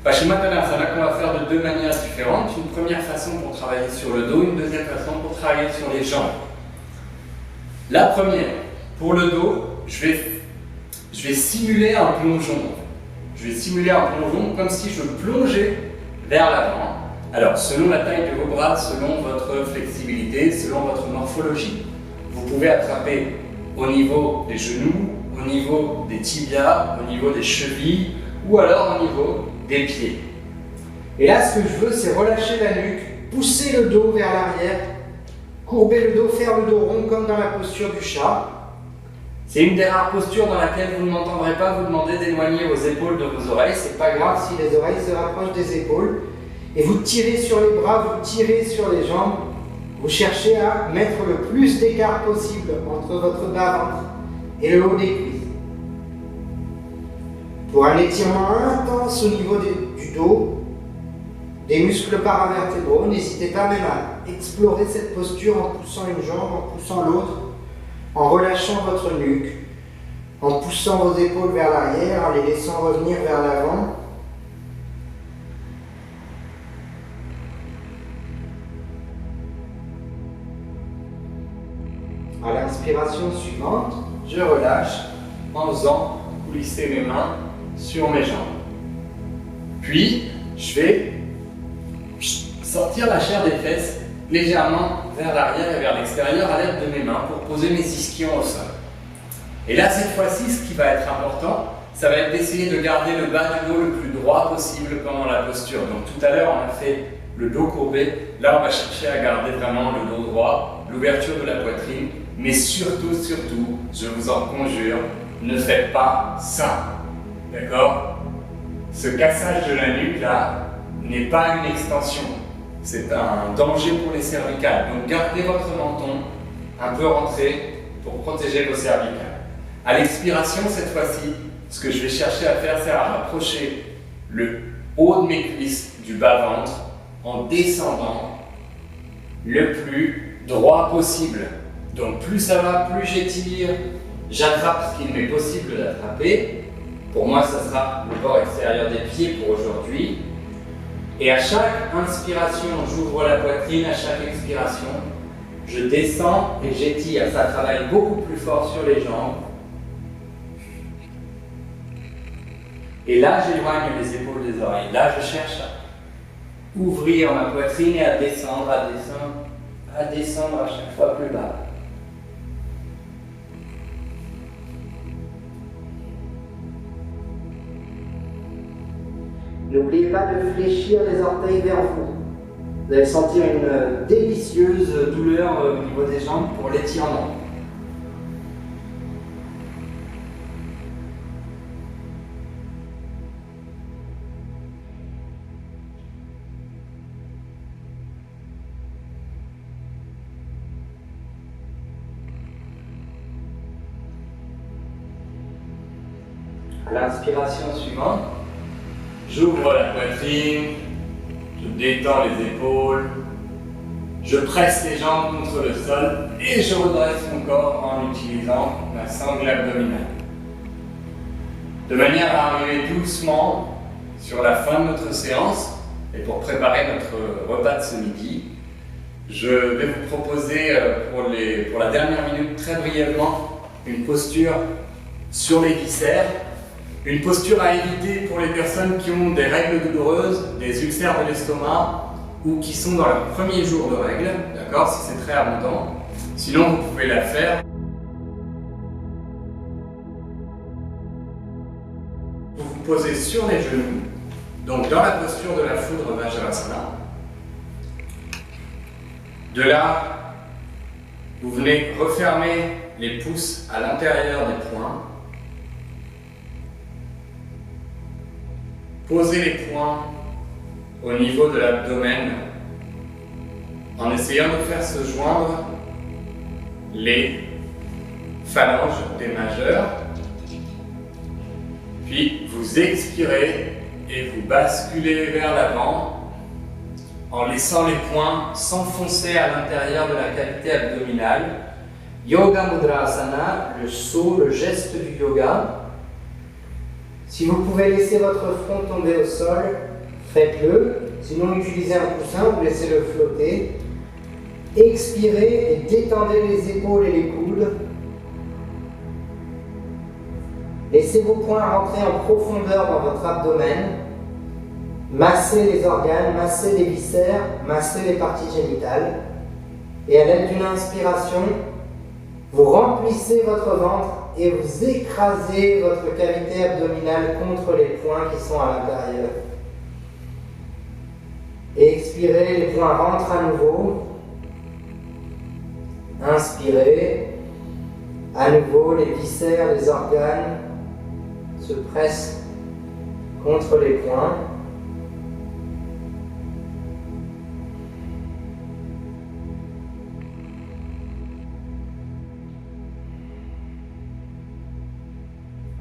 Paschimottanasana qu'on va faire de deux manières différentes. Une première façon pour travailler sur le dos, une deuxième façon pour travailler sur les jambes. La première, pour le dos, je vais simuler un plongeon. Je vais simuler un plongeon comme si je plongeais vers l'avant. Alors, selon la taille de vos bras, selon votre flexibilité, selon votre morphologie, vous pouvez attraper au niveau des genoux, au niveau des tibias, au niveau des chevilles ou alors au niveau des pieds. Et là, ce que je veux, c'est relâcher la nuque, pousser le dos vers l'arrière, courber le dos, faire le dos rond comme dans la posture du chat. C'est une des rares postures dans laquelle vous ne m'entendrez pas vous demander d'éloigner vos épaules de vos oreilles. C'est pas grave si les oreilles se rapprochent des épaules. Et vous tirez sur les bras, vous tirez sur les jambes. Vous cherchez à mettre le plus d'écart possible entre votre bas-ventre et le haut des cuisses. Pour un étirement intense au niveau du dos, des muscles paravertébraux, n'hésitez pas même à explorer cette posture en poussant une jambe, en poussant l'autre, en relâchant votre nuque, en poussant vos épaules vers l'arrière, en les laissant revenir vers l'avant. À l'inspiration suivante, je relâche en faisant glisser mes mains sur mes jambes. Puis, je vais sortir la chair des fesses légèrement vers l'arrière et vers l'extérieur à l'aide de mes mains pour poser mes ischions au sol. Et là, cette fois-ci, ce qui va être important, ça va être d'essayer de garder le bas du dos le plus droit possible pendant la posture. Donc tout à l'heure, on a fait le dos courbé. Là, on va chercher à garder vraiment le dos droit, l'ouverture de la poitrine. Mais surtout, je vous en conjure, ne faites pas ça. D'accord? Ce cassage de la nuque là n'est pas une extension. C'est un danger pour les cervicales. Donc gardez votre menton un peu rentré pour protéger vos cervicales. À l'expiration, cette fois-ci, ce que je vais chercher à faire, c'est à rapprocher le haut de mes cuisses du bas-ventre en descendant le plus droit possible. Donc plus ça va, plus j'étire, j'attrape ce qu'il m'est possible d'attraper. Pour moi, ça sera le bord extérieur des pieds pour aujourd'hui. Et à chaque inspiration, j'ouvre la poitrine. À chaque expiration, je descends et j'étire. Ça travaille beaucoup plus fort sur les jambes. Et là, j'éloigne les épaules des oreilles. Là, je cherche à ouvrir ma poitrine et à descendre à chaque fois plus bas. N'oubliez pas de fléchir les orteils vers vous. Vous allez sentir une délicieuse douleur au niveau des jambes pour l'étirement. À l'inspiration suivante, j'ouvre la poitrine, je détends les épaules, je presse les jambes contre le sol et je redresse mon corps en utilisant ma sangle abdominale. De manière à arriver doucement sur la fin de notre séance et pour préparer notre repas de ce midi, je vais vous proposer pour la dernière minute très brièvement une posture sur les viscères. Une posture à éviter pour les personnes qui ont des règles douloureuses, des ulcères de l'estomac ou qui sont dans leur premier jour de règles, d'accord, si c'est très abondant. Sinon, vous pouvez la faire. Vous vous posez sur les genoux, donc dans la posture de la foudre Vajrasana. De là, vous venez refermer les pouces à l'intérieur des poings. Posez les poings au niveau de l'abdomen en essayant de faire se joindre les phalanges des majeurs. Puis vous expirez et vous basculez vers l'avant en laissant les poings s'enfoncer à l'intérieur de la cavité abdominale. Yoga Mudrasana, le saut, le geste du yoga. Si vous pouvez laisser votre front tomber au sol, faites-le. Sinon, utilisez un coussin, vous laissez-le flotter. Expirez et détendez les épaules et les coudes. Laissez vos poings rentrer en profondeur dans votre abdomen. Massez les organes, massez les viscères, massez les parties génitales. Et à l'aide d'une inspiration, vous remplissez votre ventre et vous écrasez votre cavité abdominale contre les poings qui sont à l'intérieur. Et expirez, les poings rentrent à nouveau. Inspirez. À nouveau, les viscères, les organes se pressent contre les poings.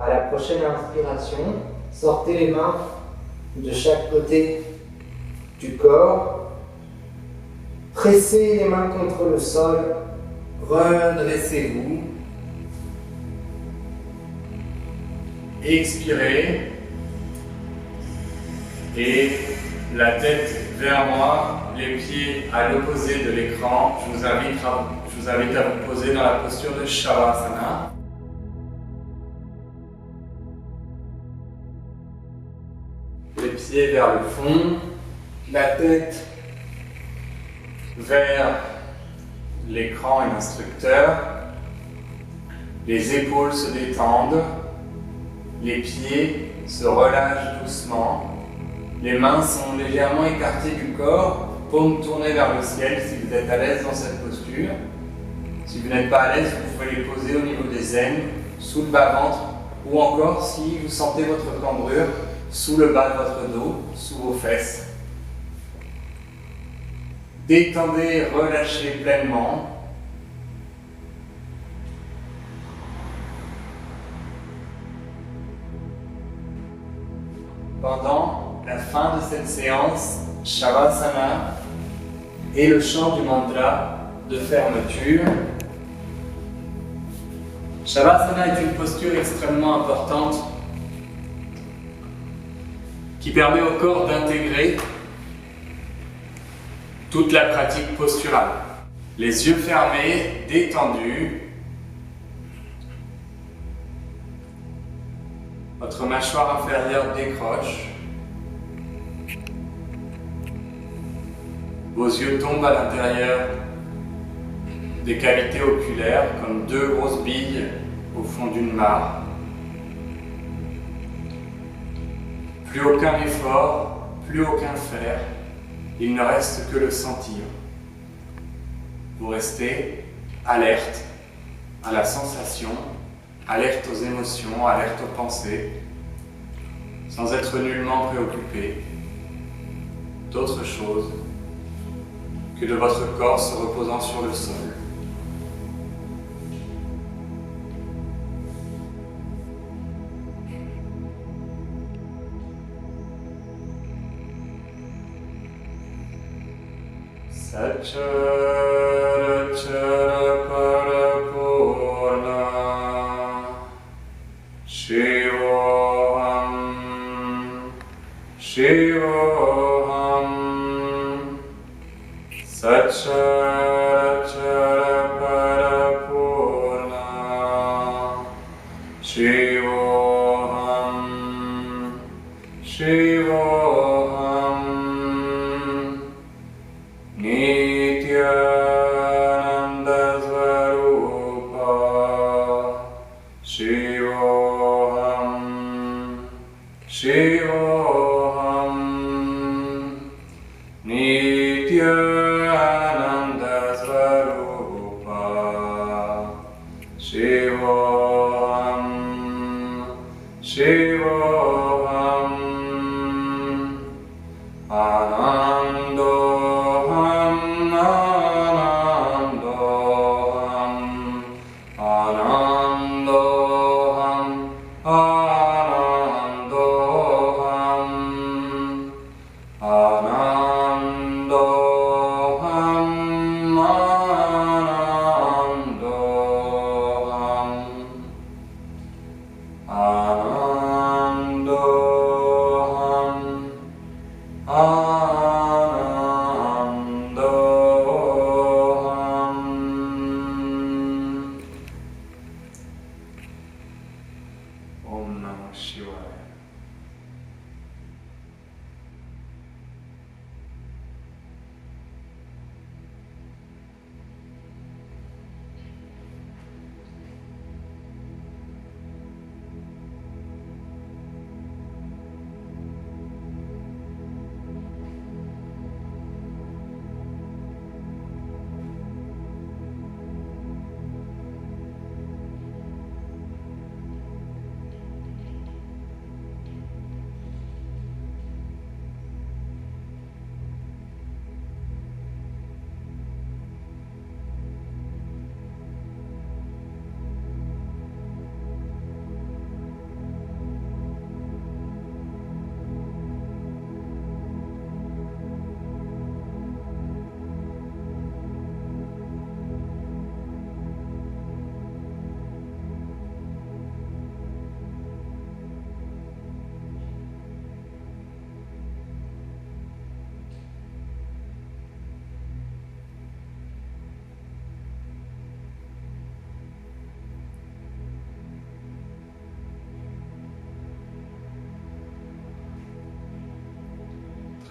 À la prochaine inspiration, sortez les mains de chaque côté du corps. Pressez les mains contre le sol. Redressez-vous. Expirez. Et la tête vers moi, les pieds à l'opposé de l'écran. Je vous invite à vous poser dans la posture de Shavasana. Les pieds vers le fond, la tête vers l'écran et l'instructeur. Les épaules se détendent, les pieds se relâchent doucement. Les mains sont légèrement écartées du corps, paumes tournées vers le ciel si vous êtes à l'aise dans cette posture. Si vous n'êtes pas à l'aise, vous pouvez les poser au niveau des aines, sous le bas-ventre, ou encore si vous sentez votre cambrure, sous le bas de votre dos, sous vos fesses. Détendez, relâchez pleinement. Pendant la fin de cette séance, Shavasana et le chant du mantra de fermeture. Shavasana est une posture extrêmement importante qui permet au corps d'intégrer toute la pratique posturale. Les yeux fermés, détendus. Votre mâchoire inférieure décroche. Vos yeux tombent à l'intérieur des cavités oculaires comme deux grosses billes au fond d'une mare. Plus aucun effort, plus aucun faire, il ne reste que le sentir. Vous restez alerte à la sensation, alerte aux émotions, alerte aux pensées, sans être nullement préoccupé d'autre chose que de votre corps se reposant sur le sol. Sachara chara parapurna Shivoham Shivoham Sachara chara parapurna Shivoham Shivoham Nityananda Svarupa Shivoham Shivoham Nityananda Svarupa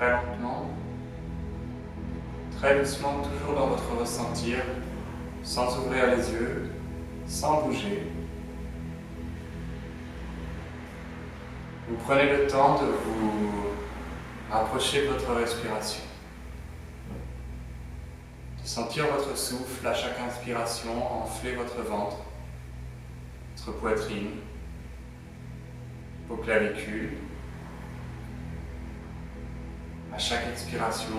très lentement, très doucement, toujours dans votre ressentir, sans ouvrir les yeux, sans bouger. Vous prenez le temps de vous rapprocher de votre respiration, de sentir votre souffle à chaque inspiration enfler votre ventre, votre poitrine, vos clavicules. À chaque expiration,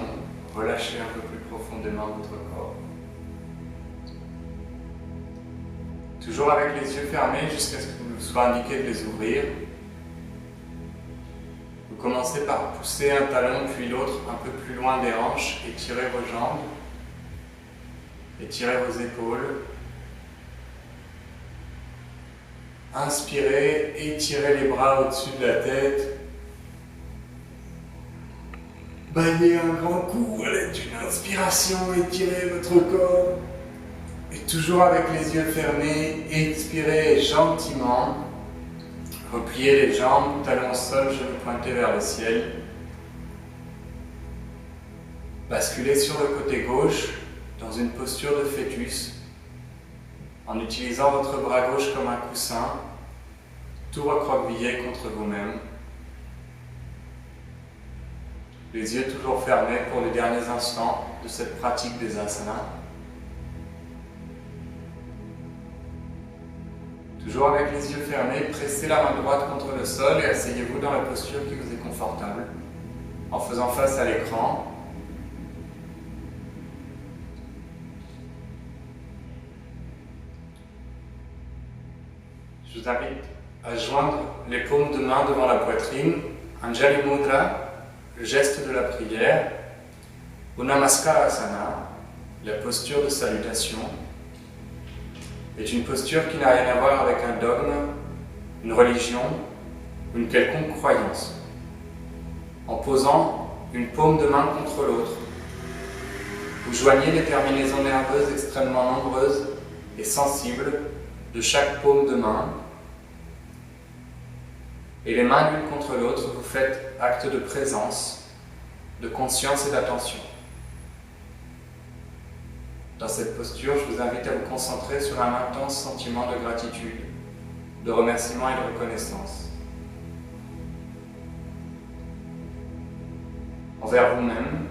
relâchez un peu plus profondément votre corps. Toujours avec les yeux fermés jusqu'à ce qu'il vous soit indiqué de les ouvrir. Vous commencez par pousser un talon puis l'autre un peu plus loin des hanches, étirez vos jambes, étirez vos épaules. Inspirez, étirez les bras au-dessus de la tête. Baillez un grand coup à l'aide d'une inspiration, étirez votre corps. Et toujours avec les yeux fermés, expirez gentiment. Repliez les jambes, talons au sol, genoux pointés vers le ciel. Basculez sur le côté gauche dans une posture de fœtus en utilisant votre bras gauche comme un coussin, tout recroquevillé contre vous-même. Les yeux toujours fermés pour les derniers instants de cette pratique des asanas. Toujours avec les yeux fermés, pressez la main droite contre le sol et asseyez-vous dans la posture qui vous est confortable, en faisant face à l'écran. Je vous invite à joindre les paumes de main devant la poitrine, Anjali Mudra, le geste de la prière, ou Namaskarasana, la posture de salutation, est une posture qui n'a rien à voir avec un dogme, une religion ou une quelconque croyance. En posant une paume de main contre l'autre, vous joignez les terminaisons nerveuses extrêmement nombreuses et sensibles de chaque paume de main, et les mains l'une contre l'autre, vous faites acte de présence, de conscience et d'attention. Dans cette posture, je vous invite à vous concentrer sur un intense sentiment de gratitude, de remerciement et de reconnaissance. Envers vous-même,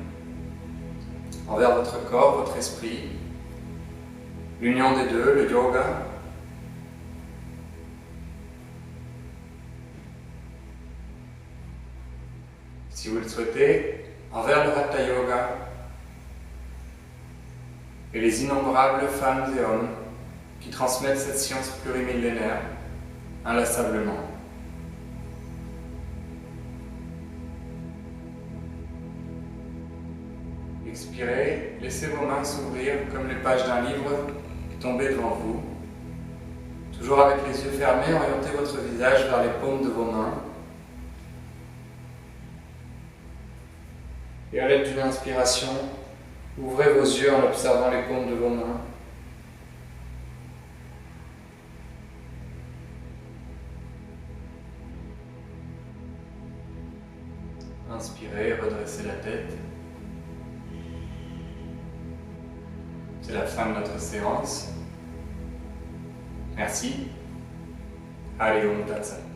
envers votre corps, votre esprit, l'union des deux, le yoga, si vous le souhaitez, envers le Hatha Yoga et les innombrables femmes et hommes qui transmettent cette science plurimillénaire inlassablement. Expirez, laissez vos mains s'ouvrir comme les pages d'un livre tombé devant vous. Toujours avec les yeux fermés, orientez votre visage vers les paumes de vos mains. Et à l'aide d'une inspiration, ouvrez vos yeux en observant les paumes de vos mains. Inspirez, redressez la tête. C'est la fin de notre séance. Merci. Allez, on Tat Sat.